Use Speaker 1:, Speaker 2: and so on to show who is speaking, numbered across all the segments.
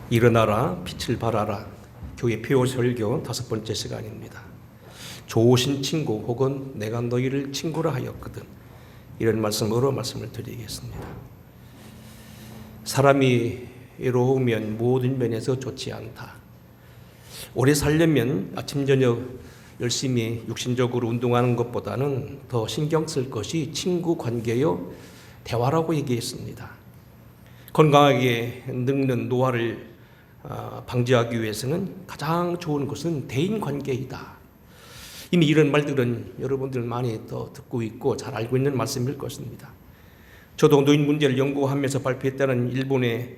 Speaker 1: 일어나라 빛을 발하라. 교회 폐호 설교 5번째 시간입니다. 좋으신 친구 혹은 내가 너희를 친구라 하였거든. 이런 말씀으로 말씀을 드리겠습니다. 사람이 외로우면 모든 면에서 좋지 않다. 오래 살려면 아침 저녁 열심히 육신적으로 운동하는 것보다는 더 신경 쓸 것이 친구 관계요 대화라고 얘기했습니다. 건강하게 늙는 노화를 방지하기 위해서는 가장 좋은 것은 대인관계이다. 이미 이런 말들은 여러분들 많이 더 듣고 있고 잘 알고 있는 말씀일 것입니다. 저도 노인 문제를 연구하면서 발표했다는 일본의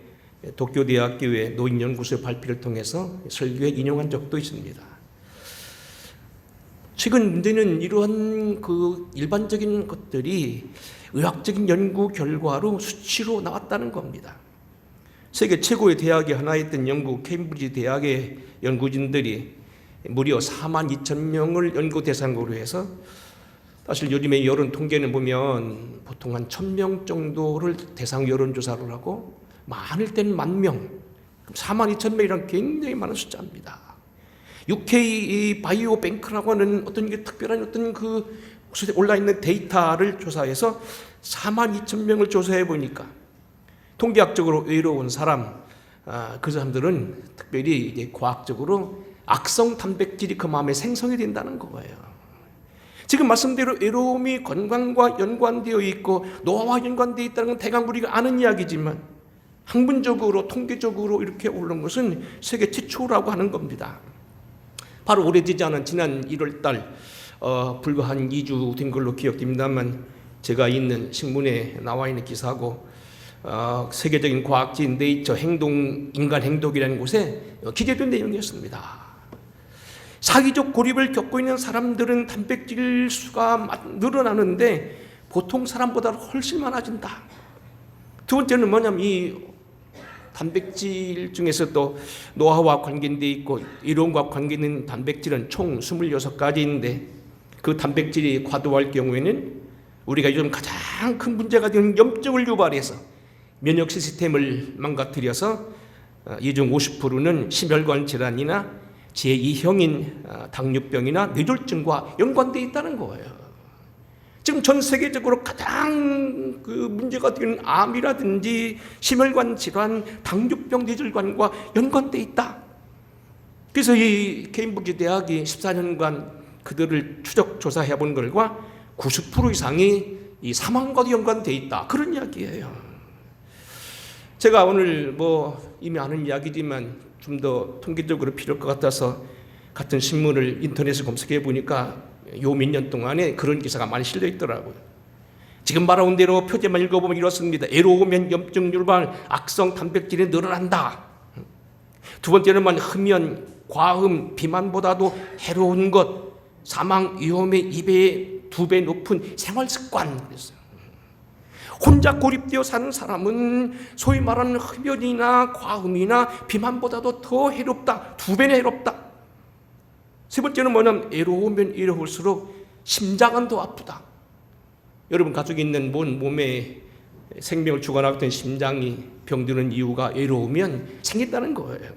Speaker 1: 도쿄대학교의 노인연구소의 발표를 통해서 설교에 인용한 적도 있습니다. 최근 문제는 이러한 일반적인 것들이 의학적인 연구 결과로 수치로 나왔다는 겁니다. 세계 최고의 대학의 하나였던 영국 케임브리지 대학의 연구진들이 무려 42,000명을 연구 대상으로 해서, 사실 요즘에 여론 통계는 보면 보통 한 1,000명 정도를 대상 여론조사를 하고 많을 때는 10,000명, 42,000명이란 굉장히 많은 숫자입니다. UK 바이오뱅크라고 하는 어떤 특별한 어떤 곳에 올라있는 데이터를 조사해서 42,000명을 조사해 보니까 통계학적으로 외로운 사람, 그 사람들은 특별히 이제 과학적으로 악성 단백질이 그 마음에 생성이 된다는 거예요. 지금 말씀대로 외로움이 건강과 연관되어 있고 노화와 연관되어 있다는 건 대강 우리가 아는 이야기지만 학문적으로 통계적으로 이렇게 오른 것은 세계 최초라고 하는 겁니다. 바로 오래되지 않은 지난 1월 달 불과 한 2주 된 걸로 기억됩니다만, 제가 있는 신문에 나와 있는 기사고 세계적인 과학지인 네이처 인간 행동이라는 곳에 기재된 내용이었습니다. 사기적 고립을 겪고 있는 사람들은 단백질 수가 늘어나는데 보통 사람보다 훨씬 많아진다. 두 번째는 뭐냐면 이 단백질 중에서도 노화와 관계돼 있고 이론과 관계있는 단백질은 총 26가지인데 그 단백질이 과도할 경우에는 우리가 요즘 가장 큰 문제가 되는 염증을 유발해서 면역 시스템을 망가뜨려서 이 중 50%는 심혈관 질환이나 제2형인 당뇨병이나 뇌졸중과 연관되어 있다는 거예요. 지금 전 세계적으로 가장 문제가 되는 암이라든지 심혈관 질환, 당뇨병, 뇌질환과 연관되어 있다. 그래서 이 케임브리지 대학이 14년간 그들을 추적 조사해 본 결과 90% 이상이 이 사망과도 연관되어 있다. 그런 이야기예요. 제가 오늘 이미 아는 이야기지만 좀 더 통계적으로 필요할 것 같아서 같은 신문을 인터넷에 검색해 보니까 요 몇 년 동안에 그런 기사가 많이 실려 있더라고요. 지금 말한 대로 표제만 읽어보면 이렇습니다. 외로우면 염증 유발, 악성 단백질이 늘어난다. 두 번째는 흡연, 과음, 비만보다도 해로운 것, 사망 위험의 2배 높은 생활 습관. 혼자 고립되어 사는 사람은 소위 말하는 흡연이나 과음이나 비만보다도 더 해롭다. 2배나 해롭다. 세 번째는 뭐냐면 외로우면 외로울수록 심장은 더 아프다. 여러분 가족이 있는 몸에 생명을 주관하던 심장이 병드는 이유가 외로우면 생긴다는 거예요.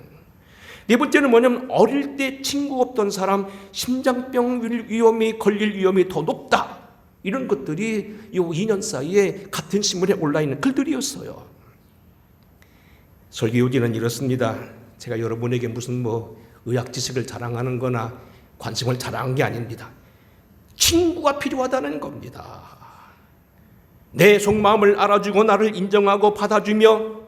Speaker 1: 네 번째는 뭐냐면 어릴 때 친구 없던 사람 심장병 위험이 걸릴 위험이 더 높다. 이런 것들이 이 2년 사이에 같은 신문에 올라있는 글들이었어요. 설교 요지는 이렇습니다. 제가 여러분에게 무슨 의학 지식을 자랑하는 거나 관심을 자랑한 게 아닙니다. 친구가 필요하다는 겁니다. 내 속마음을 알아주고 나를 인정하고 받아주며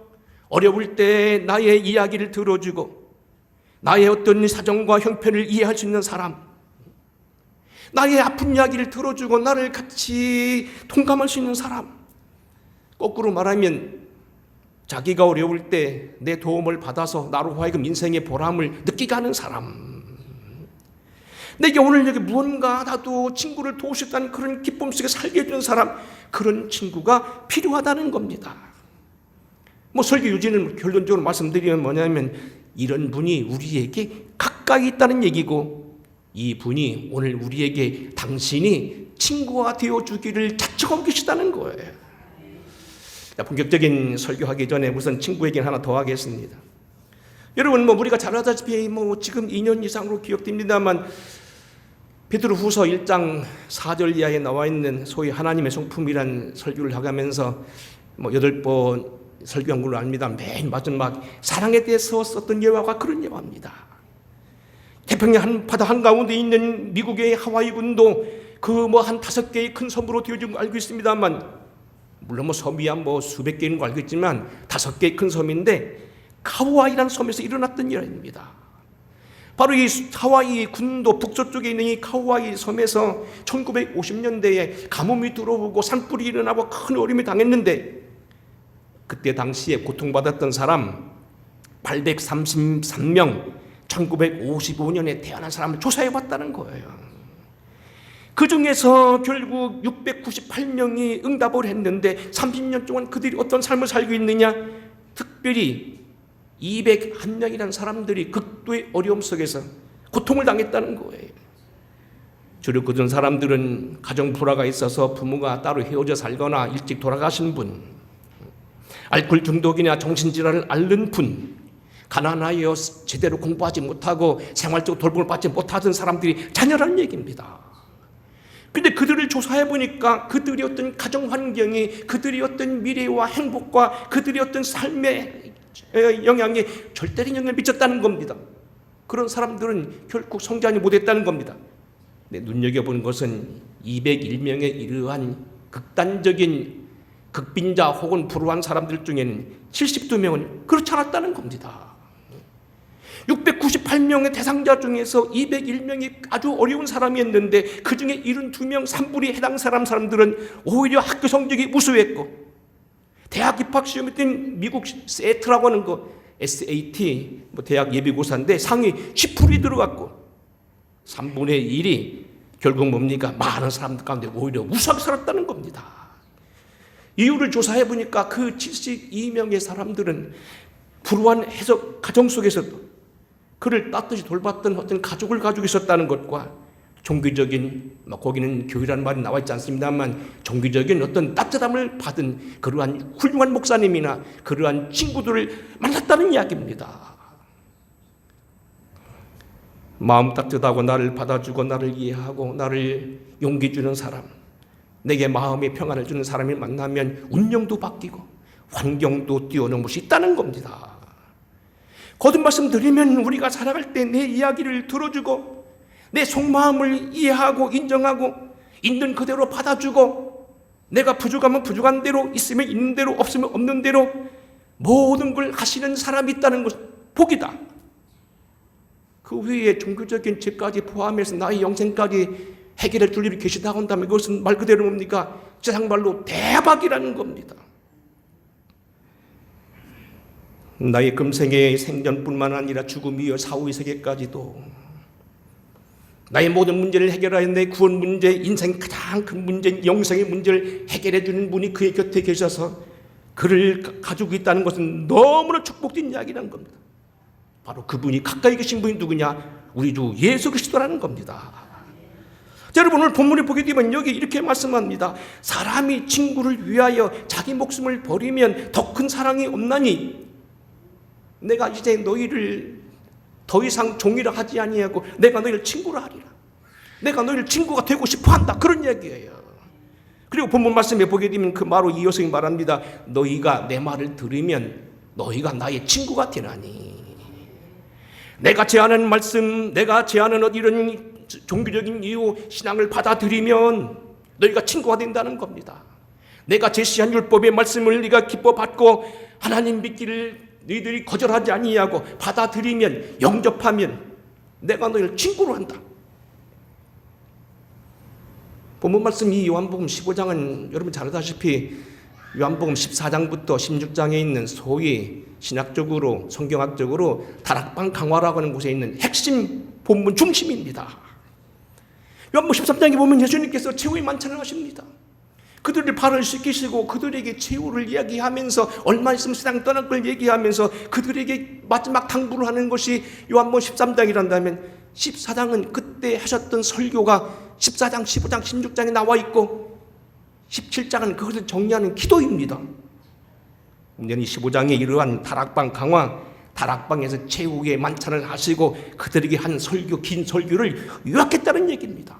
Speaker 1: 어려울 때 나의 이야기를 들어주고 나의 어떤 사정과 형편을 이해할 수 있는 사람, 나의 아픈 이야기를 들어주고 나를 같이 통감할 수 있는 사람, 거꾸로 말하면 자기가 어려울 때 내 도움을 받아서 나로 하여금 인생의 보람을 느끼게 하는 사람, 내게 오늘 여기 무언가 나도 친구를 도울 수 있다는 그런 기쁨 속에 살게 해주는 사람, 그런 친구가 필요하다는 겁니다. 설교 유지는 결론적으로 말씀드리면 뭐냐면 이런 분이 우리에게 가까이 있다는 얘기고, 이 분이 오늘 우리에게 당신이 친구가 되어주기를 자청하고 계시다는 거예요. 본격적인 설교하기 전에 우선 친구 얘기를 하나 더 하겠습니다. 여러분 우리가 잘 알다시피 지금 2년 이상으로 기억됩니다만 베드로후서 1장 4절 이하에 나와 있는 소위 하나님의 성품이란 설교를 하면서 8번 설교한 걸로 압니다. 맨 마지막 사랑에 대해서 썼던 예화가 그런 예화입니다. 태평양 바다 한가운데 있는 미국의 하와이군도 한 5개의 큰 섬으로 되어진 거 알고 있습니다만, 물론 섬이야 수백 개인 거 알고 있지만 5개의 큰 섬인데 카우아이라는 섬에서 일어났던 일입니다. 바로 이 하와이 군도 북서쪽에 있는 이 카우아이 섬에서 1950년대에 가뭄이 들어오고 산불이 일어나고 큰 어려움이 당했는데, 그때 당시에 고통받았던 사람 833명, 1955년에 태어난 사람을 조사해 봤다는 거예요. 그 중에서 결국 698명이 응답을 했는데 30년 동안 그들이 어떤 삶을 살고 있느냐, 특별히 201명이라는 사람들이 극도의 어려움 속에서 고통을 당했다는 거예요. 주로 그런 사람들은 가정 불화가 있어서 부모가 따로 헤어져 살거나 일찍 돌아가신 분, 알코올 중독이나 정신질환을 앓는 분, 가난하여 제대로 공부하지 못하고 생활적으로 돌봄을 받지 못하던 사람들이 자녀라는 얘기입니다. 근데 그들을 조사해 보니까 그들의 어떤 가정 환경이 그들의 어떤 미래와 행복과 그들의 어떤 삶의 영향에 절대적인 영향을 미쳤다는 겁니다. 그런 사람들은 결국 성장이 못했다는 겁니다. 눈여겨보는 것은 201명의 이러한 극단적인 극빈자 혹은 불우한 사람들 중에는 72명은 그렇지 않았다는 겁니다. 698명의 대상자 중에서 201명이 아주 어려운 사람이었는데 그 중에 72명 3분의 해당 사람들은 오히려 학교 성적이 우수했고, 대학 입학 시험에 뜬 미국 세트라고 하는 거 SAT 대학 예비고사인데 상위 10%에 들어갔고, 3분의 1이 결국 뭡니까? 많은 사람들 가운데 오히려 우수하게 살았다는 겁니다. 이유를 조사해 보니까 그 72명의 사람들은 불우한 해석 가정 속에서도 그를 따뜻이 돌봤던 어떤 가족을 가지고 있었다는 것과 종교적인, 거기는 교회라는 말이 나와 있지 않습니다만 종교적인 어떤 따뜻함을 받은 그러한 훌륭한 목사님이나 그러한 친구들을 만났다는 이야기입니다. 마음 따뜻하고 나를 받아주고 나를 이해하고 나를 용기 주는 사람, 내게 마음의 평안을 주는 사람을 만나면 운명도 바뀌고 환경도 뛰어넘을 수 있다는 겁니다. 거듭 말씀드리면 우리가 살아갈 때 내 이야기를 들어주고 내 속마음을 이해하고 인정하고 있는 그대로 받아주고 내가 부족하면 부족한 대로, 있으면 있는 대로, 없으면 없는 대로 모든 걸 하시는 사람이 있다는 것은 복이다. 그 위에 종교적인 죄까지 포함해서 나의 영생까지 해결해 줄 일이 계시다고 한다면 그것은 말 그대로 뭡니까? 세상말로 대박이라는 겁니다. 나의 금생의 생전뿐만 아니라 죽음 이어 사후의 세계까지도 나의 모든 문제를 해결하여 내 구원 문제, 인생의 가장 큰 문제인 영생의 문제를 해결해 주는 분이 그의 곁에 계셔서 그를 가지고 있다는 것은 너무나 축복된 이야기라는 겁니다. 바로 그분이 가까이 계신 분이 누구냐? 우리 주 예수 그리스도라는 겁니다. 자, 여러분 오늘 본문에 보게 되면 여기 이렇게 말씀합니다. 사람이 친구를 위하여 자기 목숨을 버리면 더 큰 사랑이 없나니 내가 이제 너희를 더 이상 종이라 하지 아니하고 내가 너희를 친구라 하리라. 내가 너희를 친구가 되고 싶어 한다. 그런 얘기예요. 그리고 본문 말씀에 보게 되면 그 말로 이어서 말합니다. 너희가 내 말을 들으면 너희가 나의 친구가 되나니. 내가 제안하는 말씀, 내가 제안하는 이런 종교적인 이유, 신앙을 받아들이면 너희가 친구가 된다는 겁니다. 내가 제시한 율법의 말씀을 네가 기뻐 받고 하나님 믿기를 너희들이 거절하지 아니하고 받아들이면, 영접하면 내가 너희를 친구로 한다. 본문 말씀이 요한복음 15장은 여러분 잘 아다시피 요한복음 14장부터 16장에 있는 소위 신학적으로 성경학적으로 다락방 강화라고 하는 곳에 있는 핵심 본문 중심입니다. 요한복음 13장에 보면 예수님께서 최후의 만찬을 하십니다. 그들을 발을 씻기시고 그들에게 최후를 이야기하면서 얼마 있으면 세상 떠날 걸 얘기하면서 그들에게 마지막 당부를 하는 것이 요한복음 13장이란다면 14장은 그때 하셨던 설교가 14장, 15장, 16장에 나와 있고 17장은 그것을 정리하는 기도입니다. 문제는 15장에 이러한 다락방 강화, 다락방에서 최후의 만찬을 하시고 그들에게 한 설교, 긴 설교를 요약했다는 얘기입니다.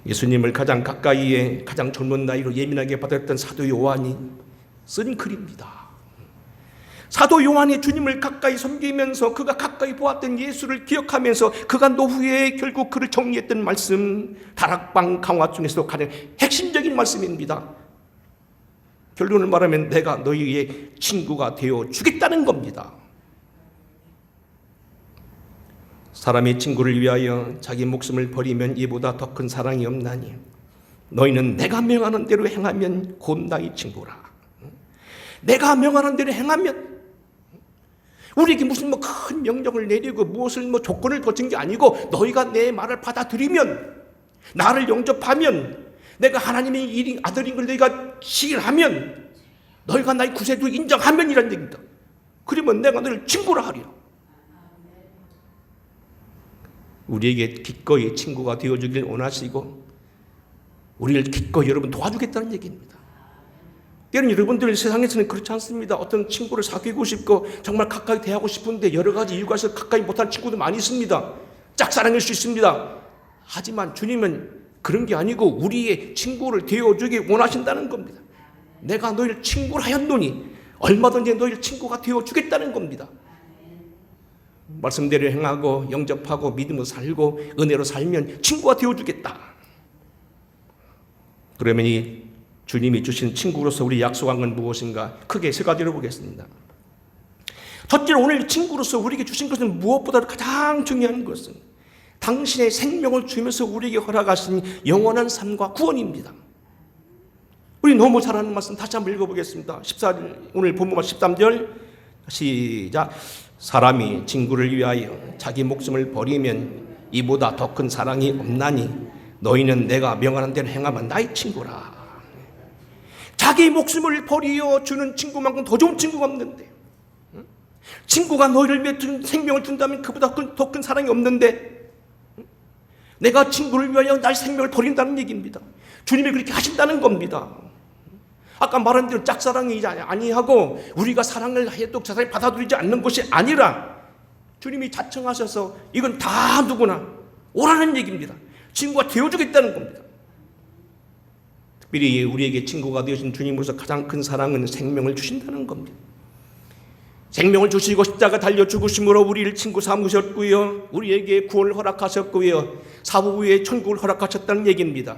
Speaker 1: 예수님을 가장 가까이에 가장 젊은 나이로 예민하게 받았던 사도 요한이 쓴 글입니다. 사도 요한이 주님을 가까이 섬기면서 그가 가까이 보았던 예수를 기억하면서 그가 노후에 결국 그를 정리했던 말씀, 다락방 강화 중에서도 가장 핵심적인 말씀입니다. 결론을 말하면 내가 너희의 친구가 되어 주겠다는 겁니다. 사람의 친구를 위하여 자기 목숨을 버리면 이보다 더 큰 사랑이 없나니 너희는 내가 명하는 대로 행하면 곧 나의 친구라. 내가 명하는 대로 행하면 우리에게 무슨 큰 명령을 내리고 무엇을 조건을 거친 게 아니고 너희가 내 말을 받아들이면, 나를 영접하면, 내가 하나님의 아들인 걸 너희가 시인하면, 너희가 나의 구세주 인정하면 이란 얘기입니다. 그러면 내가 너를 친구라 하리라. 우리에게 기꺼이 친구가 되어주길 원하시고 우리를 기꺼이 여러분 도와주겠다는 얘기입니다. 때로는 여러분들 세상에서는 그렇지 않습니다. 어떤 친구를 사귀고 싶고 정말 가까이 대하고 싶은데 여러 가지 이유가 있어서 가까이 못하는 친구도 많이 있습니다. 짝사랑일 수 있습니다. 하지만 주님은 그런 게 아니고 우리의 친구를 되어주기 원하신다는 겁니다. 내가 너희를 친구로 하였노니 얼마든지 너희를 친구가 되어주겠다는 겁니다. 말씀대로 행하고 영접하고 믿음으로 살고 은혜로 살면 친구가 되어주겠다. 그러면 이 주님이 주신 친구로서 우리 약속한 건 무엇인가? 크게 세 가지로 보겠습니다. 첫째로 오늘 친구로서 우리에게 주신 것은 무엇보다도 가장 중요한 것은 당신의 생명을 주면서 우리에게 허락하신 영원한 삶과 구원입니다. 우리 너무 잘 아는 말씀 다시 한번 읽어보겠습니다. 14절, 오늘 본문 13절 시작. 사람이 친구를 위하여 자기 목숨을 버리면 이보다 더 큰 사랑이 없나니 너희는 내가 명하는 대로 행하면 나의 친구라. 자기 목숨을 버리어 주는 친구만큼 더 좋은 친구가 없는데, 친구가 너희를 위해 생명을 준다면 그보다 더 큰 사랑이 없는데, 내가 친구를 위하여 나의 생명을 버린다는 얘기입니다. 주님이 그렇게 하신다는 겁니다. 아까 말한 대로 짝사랑이 아니하고 우리가 사랑을 해도 그 사랑을 받아들이지 않는 것이 아니라 주님이 자청하셔서 이건 다 누구나 오라는 얘기입니다. 친구가 되어주겠다는 겁니다. 특별히 우리에게 친구가 되어준 주님으로서 가장 큰 사랑은 생명을 주신다는 겁니다. 생명을 주시고 십자가 달려 죽으심으로 우리를 친구 삼으셨고요, 우리에게 구원을 허락하셨고요, 사후 후에 천국을 허락하셨다는 얘기입니다.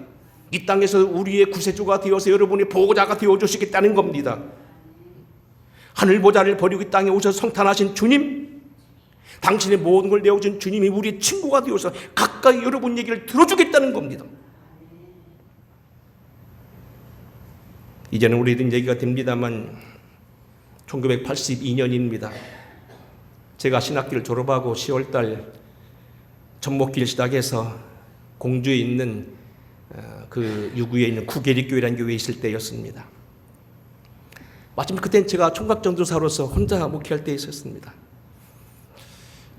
Speaker 1: 이 땅에서 우리의 구세주가 되어서 여러분의 보호자가 되어주시겠다는 겁니다. 하늘 보좌를 버리고 이 땅에 오셔서 성탄하신 주님, 당신의 모든 걸 내어준 주님이 우리의 친구가 되어서 가까이 여러분 얘기를 들어주겠다는 겁니다. 이제는 우리들 얘기가 됩니다만 1982년입니다. 제가 신학기를 졸업하고 10월달 전목기를 시작해서 공주에 있는 그 유구에 있는 구계리교회라는 교회에 있을 때였습니다. 마침 그때는 제가 총각전도사로서 혼자 목회할 때 있었습니다.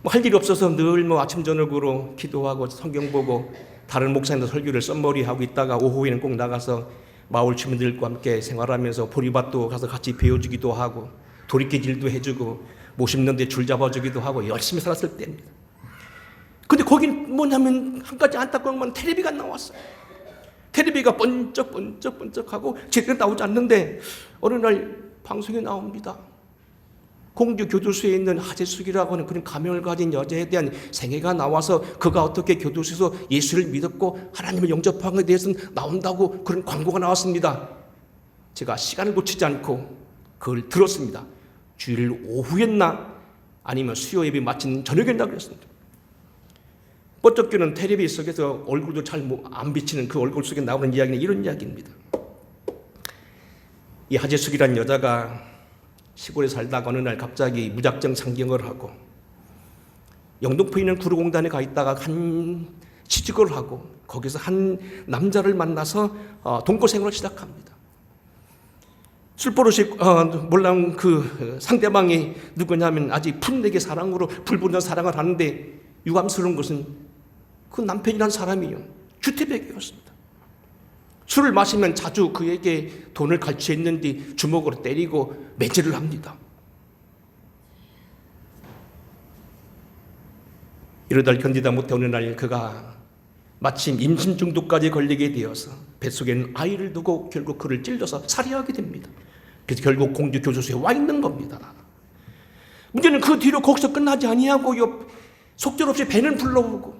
Speaker 1: 할 일이 없어서 늘 아침 저녁으로 기도하고 성경 보고 다른 목사님들 설교를 썸머리하고 있다가 오후에는 꼭 나가서 마을 주민들과 함께 생활하면서 보리밭도 가서 같이 배워주기도 하고 도리깨질도 해주고 모 심는데 줄 잡아주기도 하고 열심히 살았을 때입니다. 근데 거긴 뭐냐면 한 가지 안타까운 건 텔레비가 나왔어요. 텔레비가 번쩍하고 제대로 나오지 않는데 어느 날 방송에 나옵니다. 공주 교도소에 있는 하재숙이라고 하는 그런 가명을 가진 여자에 대한 생애가 나와서 그가 어떻게 교도소에서 예수를 믿었고 하나님을 영접한 것에 대해서는 나온다고 그런 광고가 나왔습니다. 제가 시간을 놓치지 않고 그걸 들었습니다. 주일 오후였나 아니면 수요 예배 마친 저녁이었나 그랬습니다. 뻗쩍이는 텔레비 속에서 얼굴도 잘 안 비치는 그 얼굴 속에 나오는 이야기는 이런 이야기입니다. 이 하재숙이라는 여자가 시골에 살다가 어느 날 갑자기 무작정 상경을 하고 영등포에 있는 구로공단에 가 있다가 한 취직을 하고 거기서 한 남자를 만나서 동거 생활을 시작합니다. 술버릇이 몰라온 그 상대방이 누구냐면 아직 풋내게 사랑으로 불붙는 사랑을 하는데 유감스러운 것은 그 남편이란 사람이요 주태백이었습니다. 술을 마시면 자주 그에게 돈을 갈취했는데 주먹으로 때리고 매질을 합니다. 이러다 견디다 못해 어느 날 그가 마침 임신 중독까지 걸리게 되어서 뱃속에는 아이를 두고 결국 그를 찔러서 살해하게 됩니다. 그래서 결국 공주 교도소에 와 있는 겁니다. 문제는 그 뒤로 거기서 끝나지 아니하고요, 속절없이 배는 불러오고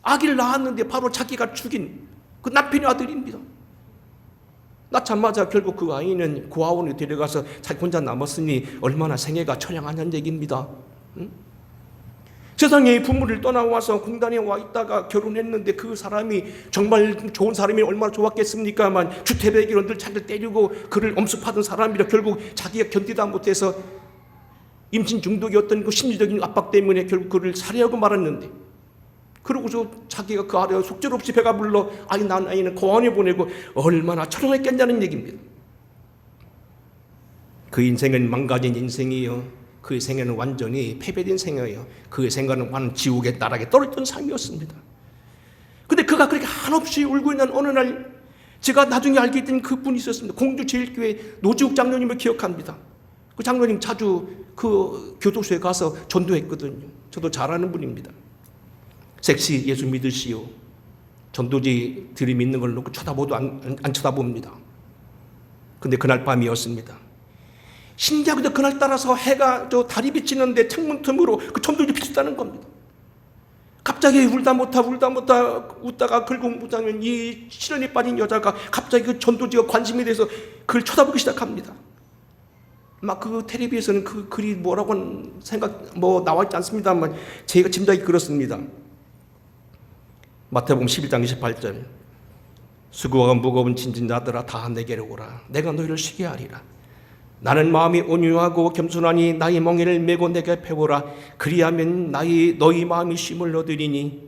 Speaker 1: 아기를 낳았는데 바로 자기가 죽인 그 남편의 아들입니다. 낳자마자 결국 그 아이는 고아원에 데려가서 자기 혼자 남았으니 얼마나 생애가 처량하냐는 얘기입니다. 응? 세상에 부모를 떠나와서 공단에 와 있다가 결혼했는데 그 사람이 정말 좋은 사람이 얼마나 좋았겠습니까만 주태백이로 늘 자기를 때리고 그를 엄습하던 사람이라 결국 자기가 견디다 못해서 임신 중독이었던 그 심리적인 압박 때문에 결국 그를 살해하고 말았는데, 그러고서 자기가 그 아래 속절없이 배가 불러 아이 낳은 아이는 고아원에 보내고 얼마나 처량했겠냐는 얘기입니다. 그 인생은 망가진 인생이요, 그 생애는 완전히 패배된 생애예요. 그 생애는 완 지옥의 나락에 떨어졌던 삶이었습니다. 근데 그가 그렇게 한없이 울고 있는 어느 날 제가 나중에 알게 된 그분이 있었습니다. 공주 제일교회 노지욱 장로님을 기억합니다. 그 장로님 자주 그 교도소에 가서 전도했거든요. 저도 잘 아는 분입니다. 섹시 예수 믿으시오. 전도지들이 믿는 걸 놓고 쳐다보도 안 쳐다봅니다. 근데 그날 밤이었습니다. 신기하게도 그날따라서 해가 저 달이 비치는데 창문 틈으로 그 전도지 비쳤다는 겁니다. 갑자기 울다 웃다가 결국 보자면 이 실연에 빠진 여자가 갑자기 그 전도지가 관심이 돼서 그를 쳐다보기 시작합니다. 막 그 텔레비에서는 그 글이 뭐라고 나와 있지 않습니다만 제가 짐작이 그렇습니다. 마태복음 11장 28절, 수고가 무거운 진진 자들아 다 내게로 오라. 내가 너희를 쉬게 하리라. 나는 마음이 온유하고 겸손하니 나의 멍에를 메고 내게 배우라. 그리하면 너희 마음이 쉼을 얻으리니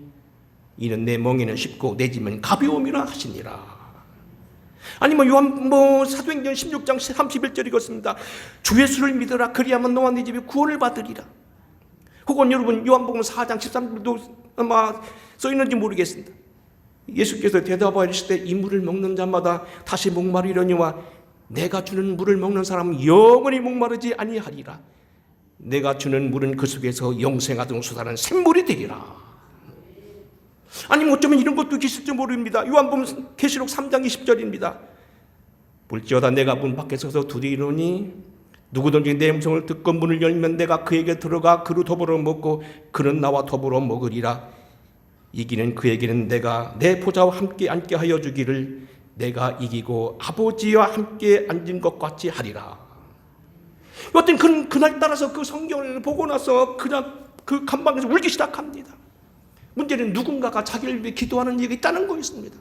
Speaker 1: 이는 내 멍에는 쉽고 내 짐은 가벼움이라 하시니라. 아니면 사도행전 16장 31절 이것입니다. 주 예수를 믿으라. 그리하면 너와 네 집이 구원을 받으리라. 혹은 여러분 요한복음 4장 13절도 아마 써 있는지 모르겠습니다. 예수께서 대답하실 때 이 물을 먹는 자마다 다시 목마르려니와 내가 주는 물을 먹는 사람은 영원히 목마르지 아니하리라. 내가 주는 물은 그 속에서 영생하도록 솟아나는 샘물이 되리라. 아니면 어쩌면 이런 것도 계실지 모릅니다. 요한복음 계시록 3장 20절입니다. 볼지어다 내가 문 밖에 서서 두드리노니 누구든지 내 음성을 듣고 문을 열면 내가 그에게 들어가 그로 더불어 먹고 그는 나와 더불어 먹으리라. 이기는 그에게는 내가 내 보좌와 함께 앉게 하여 주기를 내가 이기고 아버지와 함께 앉은 것 같이 하리라. 여튼 그날 따라서 그 성경을 보고 나서 그냥 그 감방에서 울기 시작합니다. 문제는 누군가가 자기를 위해 기도하는 이유가 있다는 거였습니다.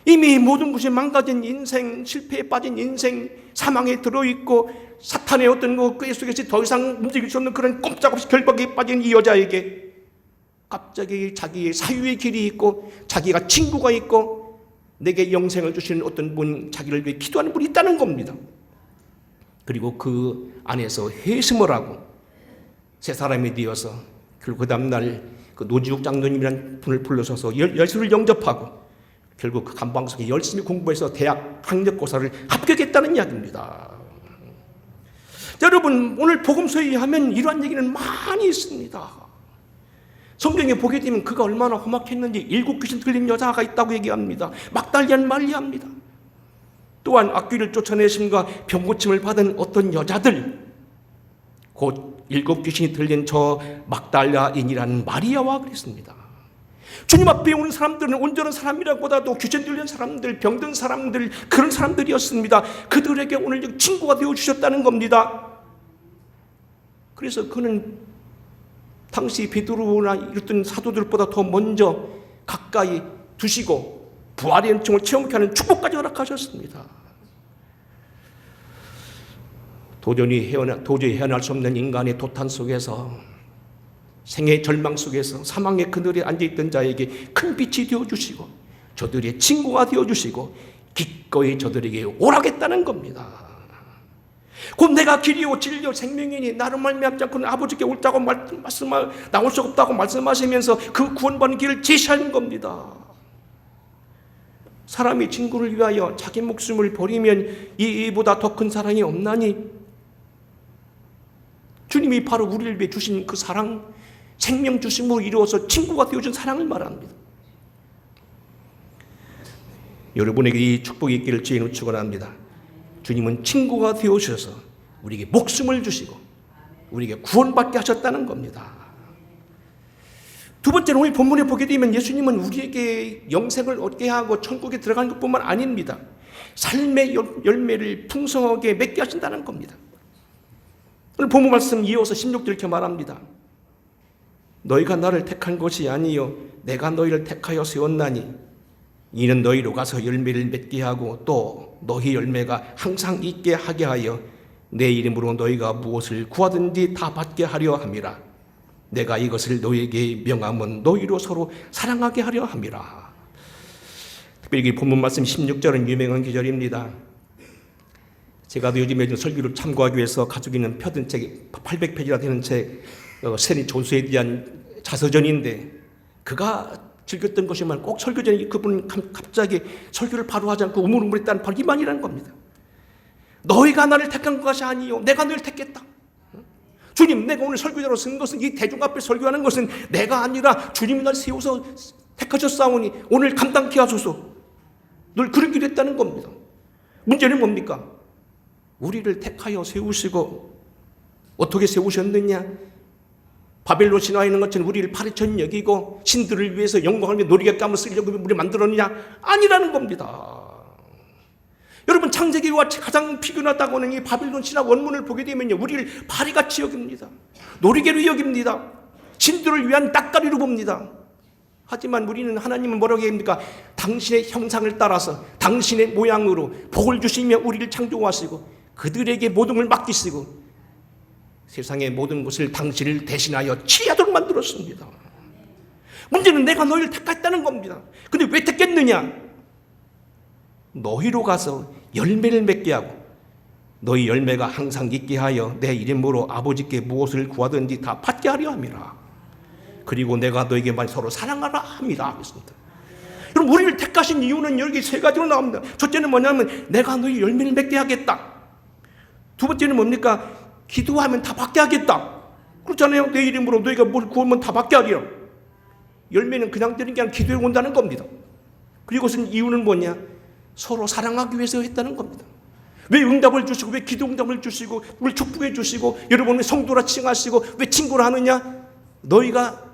Speaker 1: 이미 모든 것이 망가진 인생, 실패에 빠진 인생, 사망에 들어있고 사탄의 어떤 꾀 속에서 더 이상 움직일 수 없는 그런 꼼짝없이 결박에 빠진 이 여자에게 갑자기 자기의 사유의 길이 있고 자기가 친구가 있고 내게 영생을 주시는 어떤 분, 자기를 위해 기도하는 분이 있다는 겁니다. 그리고 그 안에서 회심을 하고 새 사람이 되어서 결국 그 다음날 그 노지욱 장로님이라는 분을 불러서서 예수를 영접하고 결국 그 감방석에 열심히 공부해서 대학 학력고사를 합격했다는 이야기입니다. 자, 여러분 오늘 복음서에 하면 이러한 얘기는 많이 있습니다. 성경에 보게 되면 그가 얼마나 험악했는지 7 귀신 들린 여자가 있다고 얘기합니다. 막달리안 말리아입니다. 또한 악귀를 쫓아내심과 병고침을 받은 어떤 여자들, 곧 7 귀신이 들린 저 막달라인이라는 마리아와 그랬습니다. 주님 앞에 오는 사람들은 온전한 사람이라기보다도 귀신 들린 사람들, 병든 사람들, 그런 사람들이었습니다. 그들에게 오늘 친구가 되어주셨다는 겁니다. 그래서 그는 당시 베드로나 이랬던 사도들보다 더 먼저 가까이 두시고 부활의 은총을 체험케 하는 축복까지 허락하셨습니다. 도저히 헤어날 수 없는 인간의 도탄 속에서 생의 절망 속에서 사망의 그늘에 앉아있던 자에게 큰 빛이 되어주시고 저들의 친구가 되어주시고 기꺼이 저들에게 오라겠다는 겁니다. 곧 내가 길이요 진리요 생명이니 나를 말미암지 않고는 아버지께 옳다고 나올 수 없다고 말씀하시면서 그 구원받는 길을 제시하는 겁니다. 사람이 친구를 위하여 자기 목숨을 버리면 이보다 더 큰 사랑이 없나니 주님이 바로 우리를 위해 주신 그 사랑, 생명 주심으로 이루어서 친구가 되어준 사랑을 말합니다. 여러분에게 이 축복이 있기를 주님은 축원합니다. 주님은 친구가 되어주셔서 우리에게 목숨을 주시고 우리에게 구원받게 하셨다는 겁니다. 두 번째는 오늘 본문에 보게 되면 예수님은 우리에게 영생을 얻게 하고 천국에 들어가는 것뿐만 아닙니다. 삶의 열매를 풍성하게 맺게 하신다는 겁니다. 오늘 본문 말씀 이어서 16절 이렇게 말합니다. 너희가 나를 택한 것이 아니요 내가 너희를 택하여 세웠나니 이는 너희로 가서 열매를 맺게 하고 또 너희 열매가 항상 있게 하게 하여 내 이름으로 너희가 무엇을 구하든지 다 받게 하려 함이라. 내가 이것을 너희에게 명함은 너희로 서로 사랑하게 하려 함이라. 특별히 본문 말씀 16절은 유명한 기절입니다. 제가 요즘에 설교를 참고하기 위해서 가지고 있는 펴든 책 800페이지나 되는 책 세니 존스에 대한 자서전인데 그가 즐겼던 것이면 꼭 설교 전에 그분은 갑자기 설교를 바로 하지 않고 우물우물했다는 바로 이 말이라는 겁니다. 너희가 나를 택한 것이 아니요 내가 너희를 택했다. 주님, 내가 오늘 설교자로 쓴 것은 이 대중 앞에 설교하는 것은 내가 아니라 주님이 날 세워서 택하셨사오니 오늘 감당케 하소서. 늘 그렇게 됐다는 겁니다. 문제는 뭡니까? 우리를 택하여 세우시고 어떻게 세우셨느냐? 바벨론 신화에 있는 것처럼 우리를 파리천 여기고 신들을 위해서 영광을 위해 놀이객감을 쓰려고 우리 만들었느냐? 아니라는 겁니다. 여러분 창세기와 가장 비교나다고 하는 이 바벨론 신화 원문을 보게 되면요 우리를 파리같이 여깁니다. 놀이개로 여깁니다. 신들을 위한 낯가리로 봅니다. 하지만 우리는 하나님은 뭐라고 합니까? 당신의 형상을 따라서 당신의 모양으로 복을 주시며 우리를 창조하시고 그들에게 모든 걸 맡기시고 세상의 모든 것을 당신을 대신하여 치하도록 만들었습니다. 문제는 내가 너희를 택했다는 겁니다. 근데 왜 택했느냐? 너희로 가서 열매를 맺게 하고 너희 열매가 항상 있게 하여 내 이름으로 아버지께 무엇을 구하든지 다 받게 하려 함이라. 그리고 내가 너에게만 서로 사랑하라 합니다. 여러분 우리를 택하신 이유는 여기 세 가지로 나옵니다. 첫째는 뭐냐면 내가 너희 열매를 맺게 하겠다. 두 번째는 뭡니까? 기도하면 다 받게 하겠다. 그렇잖아요. 내 이름으로 너희가 뭘 구하면 다 받게 하리라. 열매는 그냥 되는 게 아니라 기도에 온다는 겁니다. 그리고 그것은 이유는 뭐냐? 서로 사랑하기 위해서 했다는 겁니다. 왜 응답을 주시고 왜 기도 응답을 주시고 왜 축복해 주시고 여러분 왜 성도라 칭하시고 왜 친구라 하느냐? 너희가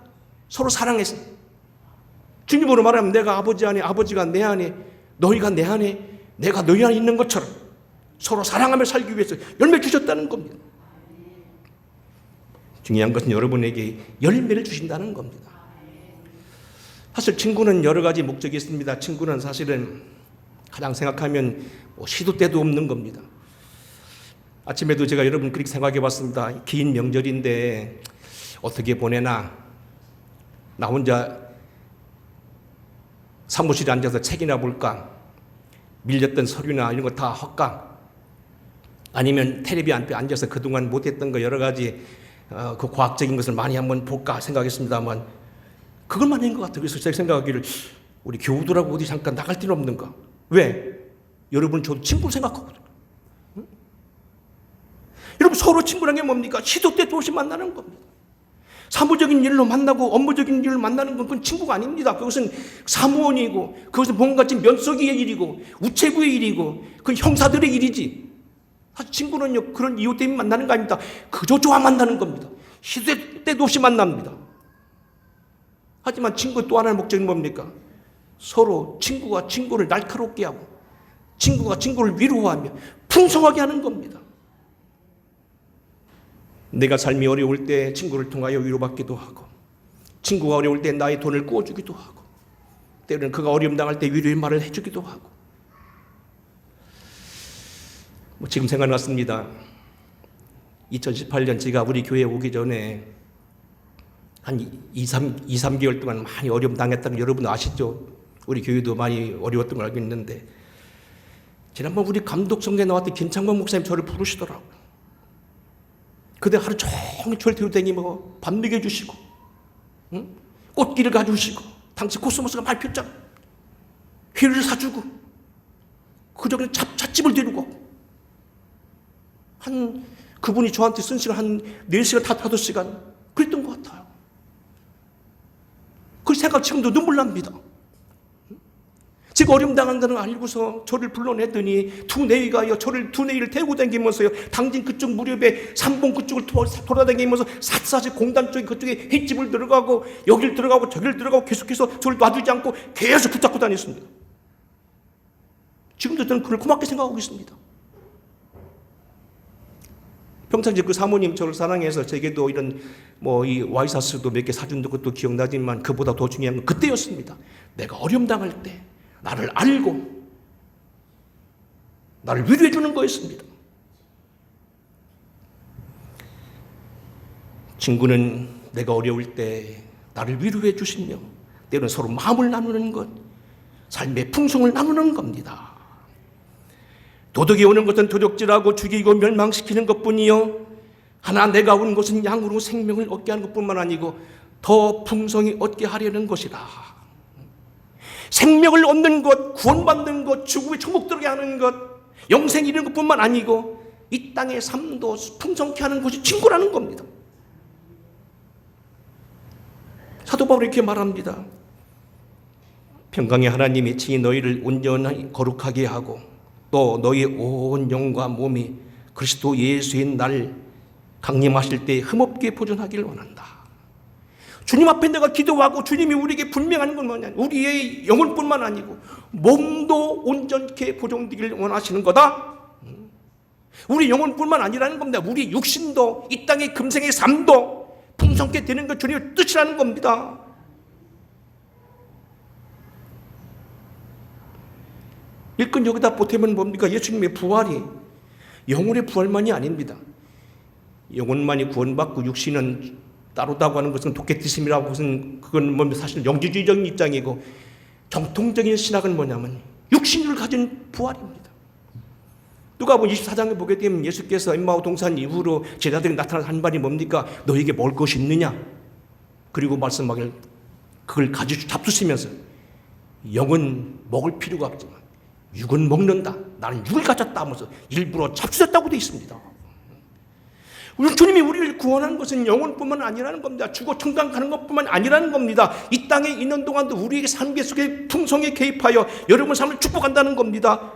Speaker 1: 서로 사랑해서 주님으로 말하면 내가 아버지 안에 아버지가 내 안에 너희가 내 안에 내가 너희 안에 있는 것처럼 서로 사랑하며 살기 위해서 열매 주셨다는 겁니다. 중요한 것은 여러분에게 열매를 주신다는 겁니다. 사실 친구는 여러 가지 목적이 있습니다. 친구는 사실은 가장 생각하면 시도 때도 없는 겁니다. 아침에도 제가 여러분 그렇게 생각해 봤습니다. 긴 명절인데 어떻게 보내나? 나 혼자 사무실에 앉아서 책이나 볼까? 밀렸던 서류나 이런 거 다 할까? 아니면 텔레비 앞에 앉아서 그동안 못했던 거 여러 가지 그 과학적인 것을 많이 한번 볼까 생각했습니다만 그것만 한 것 같아요. 그래서 제가 생각하기를 우리 교우들하고 어디 잠깐 나갈 데는 없는가? 왜? 여러분 저도 친구를 생각하거든요. 응? 여러분 서로 친구란 게 뭡니까? 시도 때도 없이 만나는 겁니다. 사무적인 일로 만나고 업무적인 일로 만나는 건 그건 친구가 아닙니다. 그것은 사무원이고 그것은 뭔가 지금 면석이의 일이고 우체부의 일이고 그 형사들의 일이지. 사실 친구는요 그런 이유 때문에 만나는 거 아닙니다. 그저 좋아 만나는 겁니다. 시도 때도 없이 만납니다. 하지만 친구 또 하나의 목적은 뭡니까? 서로 친구가 친구를 날카롭게 하고 친구가 친구를 위로하며 풍성하게 하는 겁니다. 내가 삶이 어려울 때 친구를 통하여 위로받기도 하고 친구가 어려울 때 나의 돈을 구워주기도 하고 때로는 그가 어려움 당할 때 위로의 말을 해주기도 하고 지금 생각났습니다. 2018년 제가 우리 교회에 오기 전에 한 2-3개월 동안 많이 어려움 당했다는 여러분 아시죠? 우리 교회도 많이 어려웠던 걸 알고 있는데 지난번 우리 감독성에 나왔던 김창범 목사님 저를 부르시더라고요. 그때 하루 종일 저를 데려다니며 밥 먹여주시고 응? 꽃길을 가주시고 당시 코스모스가 많이 폈잖아. 회를 사주고 그저 그냥 찻집을 데리고 그분이 저한테 쓴 시간 한 4시간 5시간 그랬던 것 같아요. 그 생각 지금도 눈물 납니다. 제가 어림당한다는 걸 알고서 저를 불러내더니 저를 두 내위를 태우고 다니면서요, 당진 그쪽 무렵에 삼봉 그쪽을 돌아다니면서 샅샅이 공단 쪽에 그쪽에 횟집을 들어가고 여길 들어가고 저길 들어가고 계속해서 저를 놔두지 않고 계속 붙잡고 다녔습니다. 지금도 저는 그걸 고맙게 생각하고 있습니다. 평상시에 그 사모님 저를 사랑해서 제게도 이런 이 와이사스도 몇 개 사준 것도 기억나지만 그보다 더 중요한 건 그때였습니다. 내가 어려움당할 때 나를 알고 나를 위로해 주는 거였습니다. 친구는 내가 어려울 때 나를 위로해 주시며 때로는 서로 마음을 나누는 것, 삶의 풍성을 나누는 겁니다. 도둑이 오는 것은 도둑질하고 죽이고 멸망시키는 것뿐이요, 하나 내가 온 것은 양으로 생명을 얻게 하는 것뿐만 아니고 더 풍성히 얻게 하려는 것이라. 생명을 얻는 것, 구원받는 것, 죽음에 천국 들어게 하는 것, 영생 이루는 것뿐만 아니고 이 땅의 삶도 풍성케 하는 것이 친구라는 겁니다. 사도 바울이 이렇게 말합니다. 평강의 하나님이 친히 너희를 온전히 거룩하게 하고 또 너희의 온 영과 몸이 그리스도 예수의 날 강림하실 때 흠없게 보존하기를 원한다. 주님 앞에 내가 기도하고 주님이 우리에게 분명한 건 뭐냐, 우리의 영혼뿐만 아니고 몸도 온전케 보존되기를 원하시는 거다. 우리 영혼뿐만 아니라는 겁니다. 우리 육신도, 이 땅의 금생의 삶도 풍성케 되는 것 주님의 뜻이라는 겁니다. 일꾼 여기다 보태면 뭡니까? 예수님의 부활이 영혼의 부활만이 아닙니다. 영혼만이 구원받고 육신은 따로다고 하는 것은 도깨티즘이라고 하는, 그건 사실 영지주의적인 입장이고, 정통적인 신학은 뭐냐면 육신을 가진 부활입니다. 누가복음 24장에 보게 되면 예수께서 엠마오 동산 이후로 제자들이 나타난 한 말이 뭡니까? 너에게 먹을 것이 있느냐? 그리고 말씀하길 그걸 잡수시면서 영은 먹을 필요가 없지만 육은 먹는다. 나는 육을 가졌다 하면서 일부러 잡수셨다고 되어 있습니다. 주님이 우리를 구원한 것은 영혼뿐만 아니라는 겁니다. 죽어 천당 가는 것뿐만 아니라는 겁니다. 이 땅에 있는 동안도 우리에게 삶 속에 풍성에 개입하여 여러분 삶을 축복한다는 겁니다.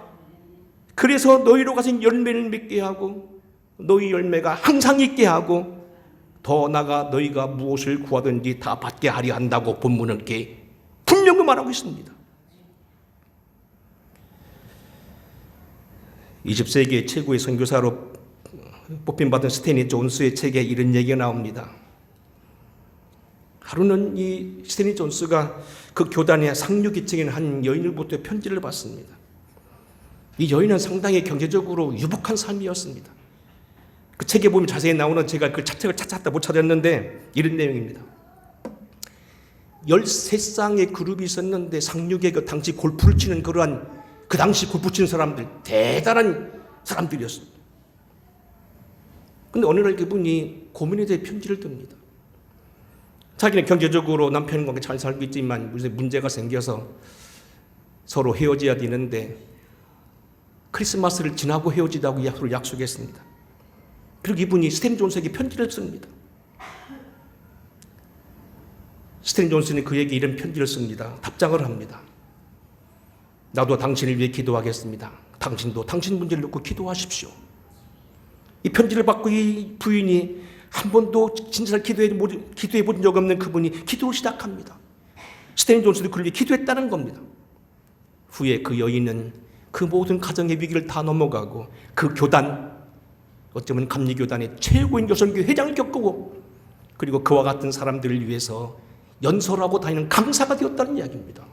Speaker 1: 그래서 너희로 가진 열매를 맺게 하고 너희 열매가 항상 있게 하고 더 나아가 너희가 무엇을 구하든지 다 받게 하려 한다고 본문은 이렇게 분명히 말하고 있습니다. 20세기의 최고의 선교사로 뽑힘받은 스탠리 존스의 책에 이런 얘기가 나옵니다. 하루는 이 스탠리 존스가 그 교단의 상류계층인 한 여인으로부터 편지를 받습니다. 이 여인은 상당히 경제적으로 유복한 삶이었습니다. 그 책에 보면 자세히 나오는, 제가 그 책을 찾았다 못 찾았는데 이런 내용입니다. 13쌍의 그룹이 있었는데 상류계 그 당시 골프를 치는 그러한 그 당시 골프 치는 사람들, 대단한 사람들이었습니다. 근데 어느 날 그분이 고민에 대해 편지를 듭니다. 자기는 경제적으로 남편과 잘 살고 있지만 무슨 문제가 생겨서 서로 헤어져야 되는데 크리스마스를 지나고 헤어지자고 약속했습니다. 그리고 이분이 스탠리 존스에게 편지를 씁니다. 스탠리 존스는 그에게 이런 편지를 씁니다. 답장을 합니다. 나도 당신을 위해 기도하겠습니다. 당신도 당신 문제를 놓고 기도하십시오. 이 편지를 받고 이 부인이 한 번도 진짜 기도해 본 적 없는 그분이 기도를 시작합니다. 스탠리 존스도 그를 위해 기도했다는 겁니다. 후에 그 여인은 그 모든 가정의 위기를 다 넘어가고 그 교단, 어쩌면 감리교단의 최고인 여성교 회장을 겪고 그리고 그와 같은 사람들을 위해서 연설하고 다니는 강사가 되었다는 이야기입니다.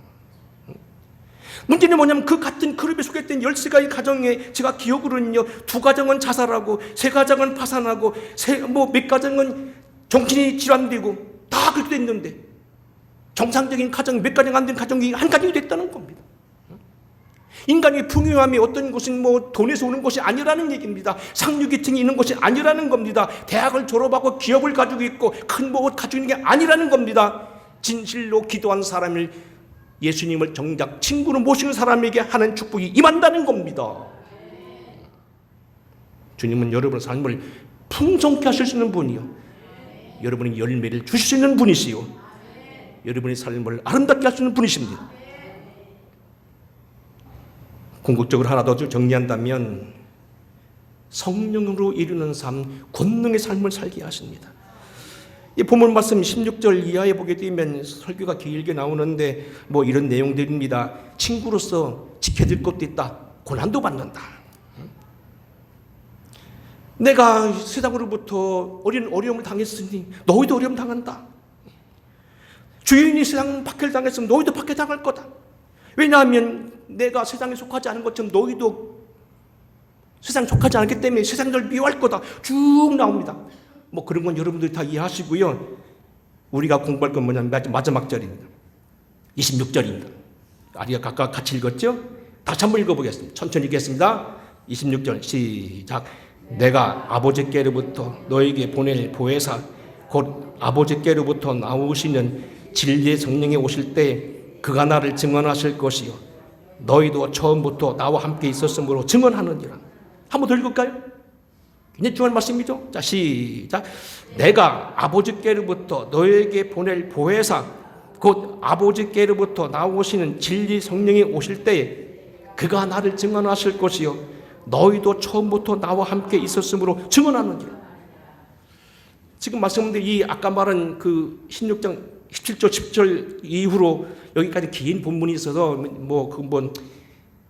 Speaker 1: 문제는 뭐냐면 그 같은 그룹에 속했던 13가지 가정에 제가 기억으로는요, 2가정은 자살하고 3가정은 파산하고 몇 가정은 정신이 질환되고 다 그렇게 됐는데 정상적인 가정 몇 가정 안 된 가정이 한 가정이 됐다는 겁니다. 인간의 풍요함이 어떤 것은 돈에서 오는 것이 아니라는 얘기입니다. 상류계층이 있는 것이 아니라는 겁니다. 대학을 졸업하고 기업을 가지고 있고 큰 무엇 가지고 있는 게 아니라는 겁니다. 진실로 기도한 사람을, 예수님을 정작 친구로 모시는 사람에게 하는 축복이 임한다는 겁니다. 주님은 여러분의 삶을 풍성케 하실 수 있는 분이요, 여러분의 열매를 주실 수 있는 분이시요, 여러분의 삶을 아름답게 할 수 있는 분이십니다. 궁극적으로 하나 더 정리한다면 성령으로 이루는 삶, 권능의 삶을 살게 하십니다. 이 본문 말씀 16절 이하에 보게 되면 설교가 길게 나오는데 뭐 이런 내용들입니다. 친구로서 지켜야 될 것도 있다. 고난도 받는다. 내가 세상으로부터 어려움을 당했으니 너희도 어려움 당한다. 주인이 세상 박해를 당했으면 너희도 박해 당할 거다. 왜냐하면 내가 세상에 속하지 않은 것처럼 너희도 세상에 속하지 않기 때문에 세상을 미워할 거다. 쭉 나옵니다. 뭐 그런 건 여러분들이 다 이해하시고요. 우리가 공부할 건 뭐냐면 마지막 절입니다. 26절입니다. 아리가 각각 같이 읽었죠? 다시 한번 읽어보겠습니다. 천천히 읽겠습니다. 26절 시작. 내가 아버지께로부터 너에게 보낼 보혜사 곧 아버지께로부터 나오시는 진리의 성령이 오실 때 그가 나를 증언하실 것이요 너희도 처음부터 나와 함께 있었으므로 증언하느니라. 한번 더 읽을까요? 굉장히 중요한 말씀이죠. 자, 시작. 내가 아버지께로부터 너에게 보낼 보혜사 곧 아버지께로부터 나오시는 진리 성령이 오실 때에 그가 나를 증언하실 것이요 너희도 처음부터 나와 함께 있었으므로 증언하느니라. 지금 말씀드린 이 아까 말한 그 16장 17절 10절 이후로 여기까지 긴 본문이 있어서 뭐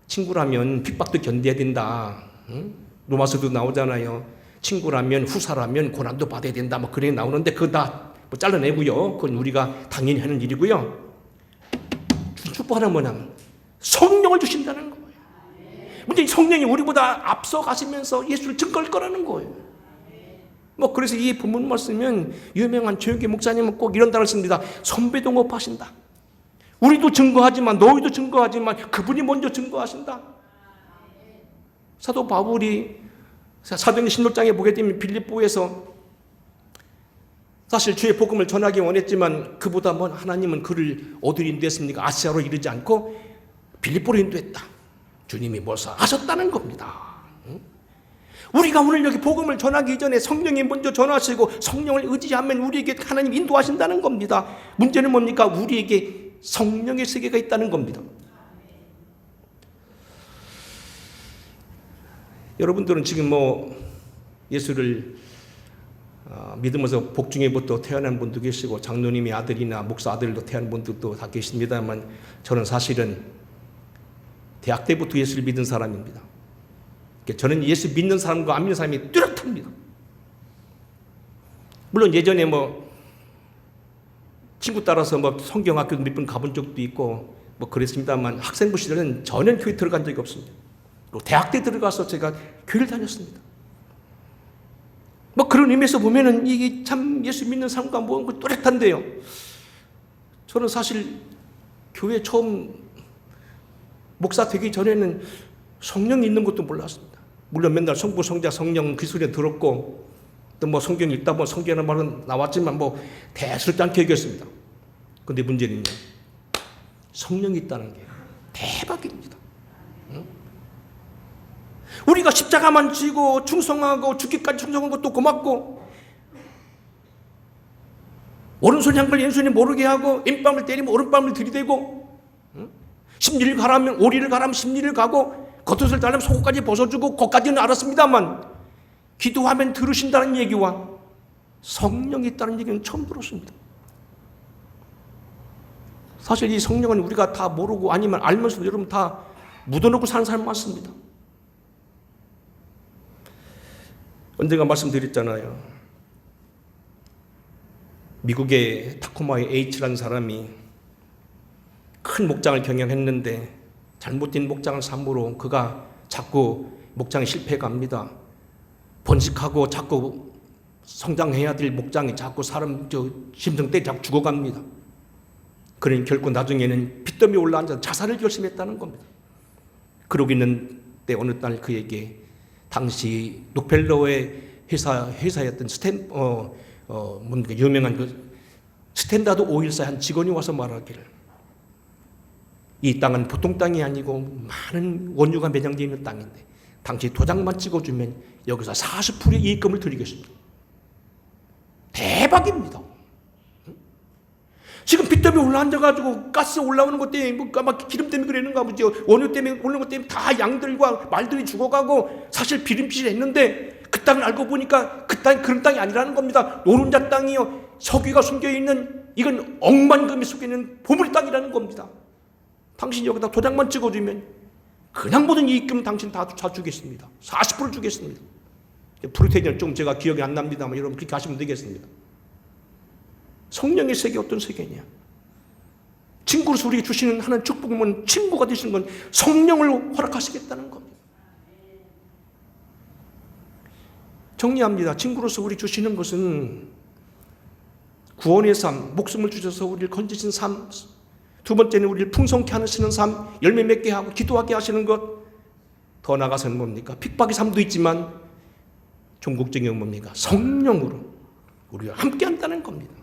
Speaker 1: 친구라면 핍박도 견뎌야 된다. 응? 로마서도 나오잖아요. 친구라면 후사라면 고난도 받아야 된다. 뭐 그래 나오는데 그거 다 뭐 잘라내고요. 그건 우리가 당연히 하는 일이고요. 축복하는 뭐냐면 성령을 주신다는 거예요. 근데 성령이 우리보다 앞서 가시면서 예수를 증거할 거라는 거예요. 뭐 그래서 이 본문 말씀은 유명한 조영기 목사님은 꼭 이런 단어를 씁니다. 선배 동업하신다. 우리도 증거하지만 너희도 증거하지만 그분이 먼저 증거하신다. 사도 바울이 사도행전 16장에 보게 되면 빌립보에서 사실 주의 복음을 전하기 원했지만 그보다 먼 하나님은 그를 어디로 인도했습니까? 아시아로 이르지 않고 빌립보로 인도했다. 주님이 벌써 하셨다는 겁니다. 우리가 오늘 여기 복음을 전하기 전에 성령이 먼저 전하시고 성령을 의지하면 우리에게 하나님 인도하신다는 겁니다. 문제는 뭡니까? 우리에게 성령의 세계가 있다는 겁니다. 여러분들은 지금 뭐 예수를 믿으면서 복중에부터 태어난 분도 계시고 장로님의 아들이나 목사 아들도 태어난 분들도 다 계십니다만 저는 사실은 대학 때부터 예수를 믿은 사람입니다. 저는 예수 믿는 사람과 안 믿는 사람이 뚜렷합니다. 물론 예전에 뭐 친구 따라서 뭐 성경학교도 몇 번 가본 적도 있고 뭐 그랬습니다만 학생부 시절은 전혀 교회 들어간 적이 없습니다. 그리고 대학 때 들어가서 제가 교회를 다녔습니다. 뭐 그런 의미에서 보면은 이게 참 예수 믿는 사람과 뭔가 뚜렷한데요. 저는 사실 교회 처음 목사 되기 전에는 성령이 있는 것도 몰랐습니다. 물론 맨날 성부, 성자, 성령 그 소리 들었고 또 뭐 성경 읽다 보면 성경이라는 말은 나왔지만 뭐 대수롭지 않게 여겼습니다. 근데 문제는요. 성령이 있다는 게 대박입니다. 우리가 십자가만 지고 충성하고 죽기까지 충성한 것도 고맙고 오른손 향을 왼손이 모르게 하고 왼뺨을 때리면 오른뺨을 들이대고 심리를 가라면 오리를 가라면 심리를 가고 겉옷을 달라면 속옷까지 벗어주고 그것까지는 알았습니다만 기도하면 들으신다는 얘기와 성령이 있다는 얘기는 처음 들었습니다. 사실 이 성령은 우리가 다 모르고 아니면 알면서도 여러분 다 묻어놓고 사는 사람 많습니다. 언젠가 말씀드렸잖아요. 미국의 타코마의 H라는 사람이 큰 목장을 경영했는데 잘못된 목장을 삼으로 그가 자꾸 목장에 실패갑니다. 번식하고 자꾸 성장해야 될 목장이 자꾸 사람 심성 때 자꾸 죽어갑니다. 그러니 결국 나중에는 핏더미에 올라앉아 자살을 결심했다는 겁니다. 그러고 있는 때 어느 날 그에게 당시 록펠러의 회사였던 유명한 그 스탠다드 오일사의 한 직원이 와서 말하기를 이 땅은 보통 땅이 아니고 많은 원유가 매장되어 있는 땅인데 당시 도장만 찍어주면 여기서 40%의 이익금을 드리겠습니다. 대박입니다. 지금 빚 때문에 올라앉아가지고 가스 올라오는 것 때문에 막 기름 때문에 그러는가 보죠. 원유 때문에 오는 것 때문에 다 양들과 말들이 죽어가고 사실 비림질했는데 그 땅을 알고 보니까 그 땅이 그런 땅이 아니라는 겁니다. 노른자 땅이요, 석유가 숨겨있는, 이건 억만금이 숨겨있는 보물 땅이라는 겁니다. 당신이 여기다 도장만 찍어주면 그냥 모든 이익금 당신 다 주겠습니다. 40% 주겠습니다. 프로테인은 좀 제가 기억이 안 납니다만 여러분 그렇게 하시면 되겠습니다. 성령의 세계 어떤 세계냐? 친구로서 우리에게 주시는 하나님 축복은, 친구가 되시는 건 성령을 허락하시겠다는 겁니다. 정리합니다. 친구로서 우리 주시는 것은 구원의 삶, 목숨을 주셔서 우리를 건지신 삶, 두 번째는 우리를 풍성케 하시는 삶, 열매 맺게 하고 기도하게 하시는 것, 더 나아가서는 뭡니까? 핍박의 삶도 있지만 종국적인 뭡니까? 성령으로 우리와 함께 한다는 겁니다.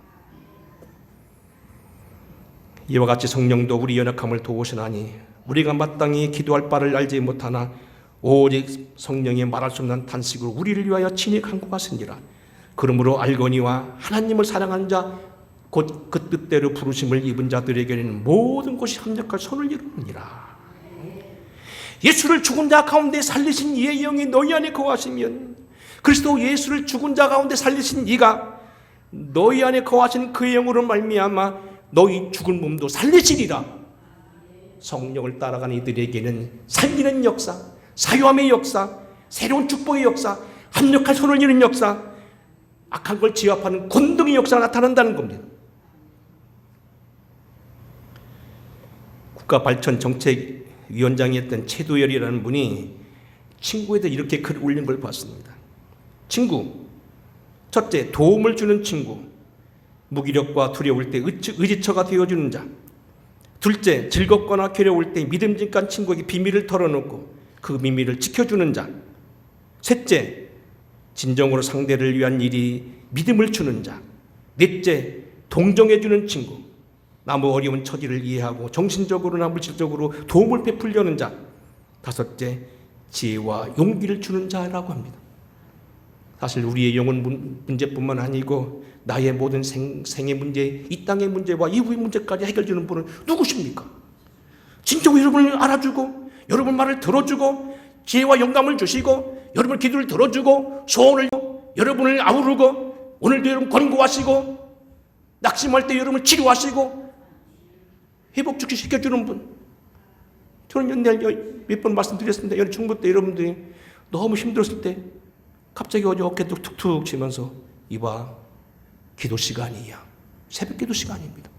Speaker 1: 이와 같이 성령도 우리 연약함을 도우시나니 우리가 마땅히 기도할 바를 알지 못하나 오직 성령이 말할 수 없는 탄식으로 우리를 위하여 친히 간구하시니라. 그러므로 알거니와 하나님을 사랑하는 자 곧 그 뜻대로 부르심을 입은 자들에게는 모든 것이 합력할 손을 이루느니라. 예수를 죽은 자 가운데 살리신 이의 영이 너희 안에 거하시면, 그리스도 예수를 죽은 자 가운데 살리신 이가 너희 안에 거하신 그의 영으로 말미암아 너희 죽은 몸도 살리시리라. 성령을 따라가는 이들에게는 살리는 역사, 사유함의 역사, 새로운 축복의 역사, 합력할 손을 이루는 역사, 악한 걸 지압하는 권능의 역사가 나타난다는 겁니다. 국가발전정책위원장이었던 최도열이라는 분이 친구에 대해 이렇게 글을 올린 걸 봤습니다. 친구, 첫째, 도움을 주는 친구, 무기력과 두려울 때 의지처가 되어주는 자. 둘째, 즐겁거나 괴로울 때 믿음직한 친구에게 비밀을 털어놓고 그 비밀을 지켜주는 자. 셋째, 진정으로 상대를 위한 일이 믿음을 주는 자. 넷째, 동정해주는 친구, 나무 어려운 처지를 이해하고 정신적으로나 물질적으로 도움을 베풀려는 자. 다섯째, 지혜와 용기를 주는 자라고 합니다. 사실 우리의 영혼 문제뿐만 아니고 나의 모든 생의 문제, 이 땅의 문제와 이후의 문제까지 해결되는 분은 누구십니까? 진정으로 여러분을 알아주고 여러분 말을 들어주고 지혜와 영감을 주시고 여러분 기도를 들어주고 소원을 여러분을 아우르고 오늘도 여러분 권고하시고 낙심할 때 여러분을 치료하시고 회복시켜주는 분. 저는 몇 번 말씀드렸습니다. 여러 중부 때 여러분들이 너무 힘들었을 때 갑자기 어깨도 툭툭 치면서 이봐, 기도 시간이야. 새벽 기도 시간입니다.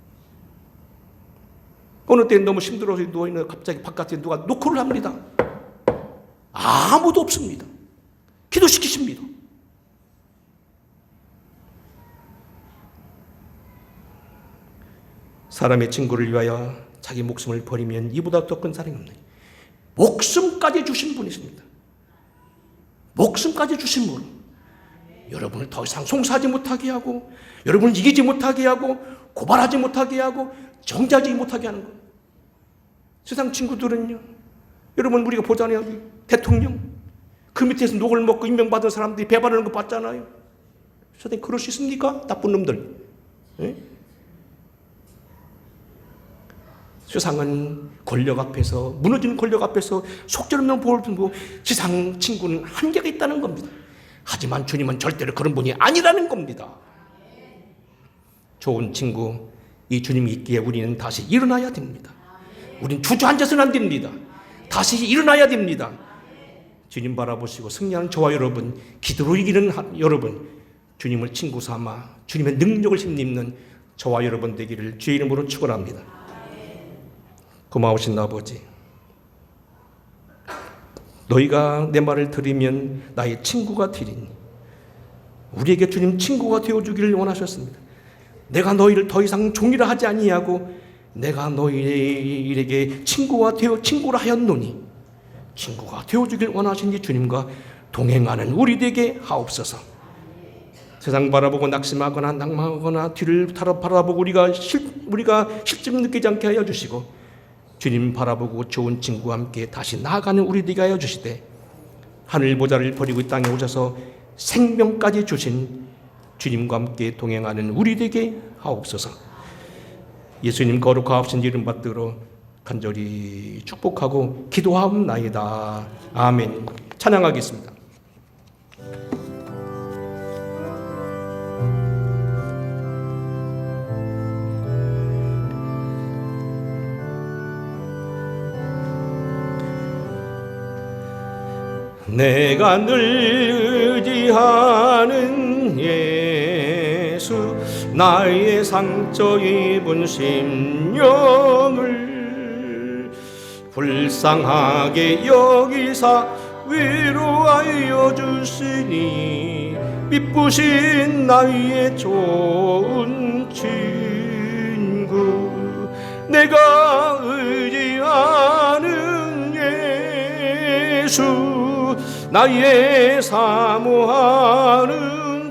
Speaker 1: 어느 때는 너무 힘들어서 누워있는 갑자기 바깥에 누가 노크를 합니다. 아무도 없습니다. 기도시키십니다. 사람의 친구를 위하여 자기 목숨을 버리면 이보다 더 큰 사랑이 없네. 목숨까지 주신 분이십니다. 목숨까지 주신 분. 여러분을 더 이상 송사하지 못하게 하고 여러분을 이기지 못하게 하고 고발하지 못하게 하고 정죄하지 못하게 하는 것. 세상 친구들은요, 여러분 우리가 보잖아요. 대통령 그 밑에서 녹을 먹고 임명받은 사람들이 배반하는 거 봤잖아요. 세상에 그럴 수 있습니까? 나쁜 놈들. 네? 세상은 권력 앞에서, 무너지는 권력 앞에서 속절없는 보호를 두고 세상 친구는 한계가 있다는 겁니다. 하지만 주님은 절대로 그런 분이 아니라는 겁니다. 좋은 친구, 이 주님이 있기에 우리는 다시 일어나야 됩니다. 우린 주저앉아서는 안 됩니다. 다시 일어나야 됩니다. 주님 바라보시고 승리하는 저와 여러분, 기도로 이기는 여러분, 주님을 친구 삼아 주님의 능력을 힘입는 저와 여러분 되기를 주의 이름으로 축원합니다. 고마우신 아버지, 너희가 내 말을 들으면 나의 친구가 되리니, 우리에게 주님 친구가 되어주기를 원하셨습니다. 내가 너희를 더 이상 종이라 하지 아니하고 내가 너희에게 친구라 하였노니 친구가 되어주길 원하시니 주님과 동행하는 우리 되게 하옵소서. 세상 바라보고 낙심하거나 낭망하거나 뒤를 바라보고 우리가 실증 느끼지 않게 하여 주시고, 주님 바라보고 좋은 친구와 함께 다시 나아가는 우리 되게 하여 주시되, 하늘 보좌를 버리고 이 땅에 오셔서 생명까지 주신 주님과 함께 동행하는 우리 되게 하옵소서. 예수님 거룩하신 이름 받들어 간절히 축복하고 기도하옵나이다. 아멘. 찬양하겠습니다. 내가 늘 의지하는 예수, 나의 상처 입은 심령을 불쌍하게 여기사 위로하여 주시니, 미쁘신 나의 좋은 친구, 내가 의지하는 예수, 나의 사모하는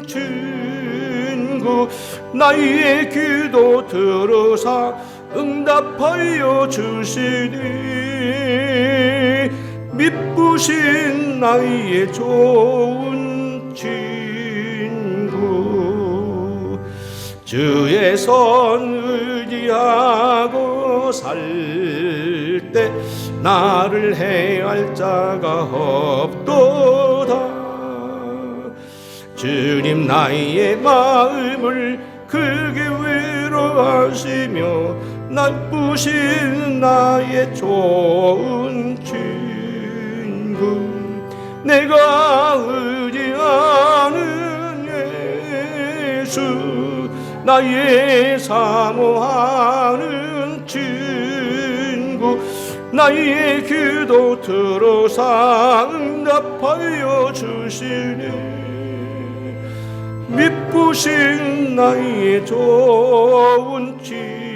Speaker 1: 친구, 나의 기도 들으사 응답하여 주시니, 미쁘신 나의 좋은 친구. 주의 손 의지하고 살 때 나를 해할 자가 없도다. 주님 나의 마음을 크게 위로하시며, 나쁘신 나의 좋은 친구, 내가 의지하는 예수, 나의 사모하는 친구, 나의 기도 들어서 응답하여 주시니, 미쁘신 나의 좋은 친구.